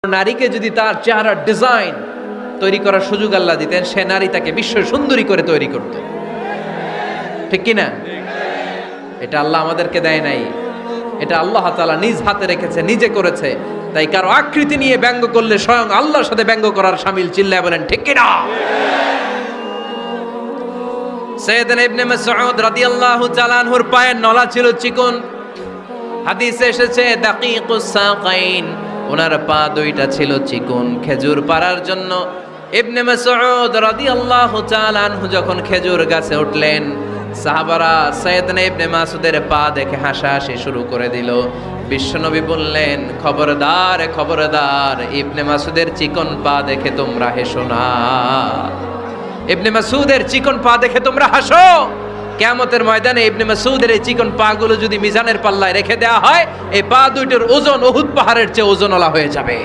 নারীকে যদি তার চেহারার ডিজাইন তৈরি করার সুযোগ আল্লাহ দিতেন, সে নারী তাকে বিশ্ব সুন্দরী করে তৈরি করত। ঠিক কিনা? এটা আল্লাহ আমাদেরকে দেয় নাই, এটা আল্লাহ তাআলা নিজ হাতে রেখেছে, নিজে করেছে। তাই কারো আকৃতি নিয়ে ব্যঙ্গ করলে স্বয়ং আল্লাহর সাথে ব্যঙ্গ করার শামিল। চিল্লায় বলেন ঠিক কিনা? সাইয়েদনা ইবনে মাসউদ রাদিয়াল্লাহু তাআলা আনহুর পায়ের নলা ছিল চিকন। হাদিসে এসেছে দাকিকুস সাকাইন, ওনার পা দুইটা ছিল চিকন। খেজুর পাড়ার জন্য ইবনে মাসউদ রাদিয়াল্লাহু তাআলা আনহু যখন খেজুর গাছে উঠলেন, সাহাবারা সাইয়েদনা ইবনে মাসউদের পা দেখে হাসাহাসি শুরু করে দিল। বিশ্বনবী বললেন, খবরদার খবরদার, ইবনে মাসউদের চিকন পা দেখে তোমরা হেসো না। ইবনে মাসউদের চিকন পা দেখে তোমরা হাসো। কিয়ামতের ময়দানে ইবনে মাসউদের এই চিকন পা গুলো যদি মিজানের পাল্লায় রেখে দেওয়া হয়, এই পা দুইটার ওজন উহুদ পাহাড়ের চেয়ে ওজনওয়ালা হয়ে যাবে।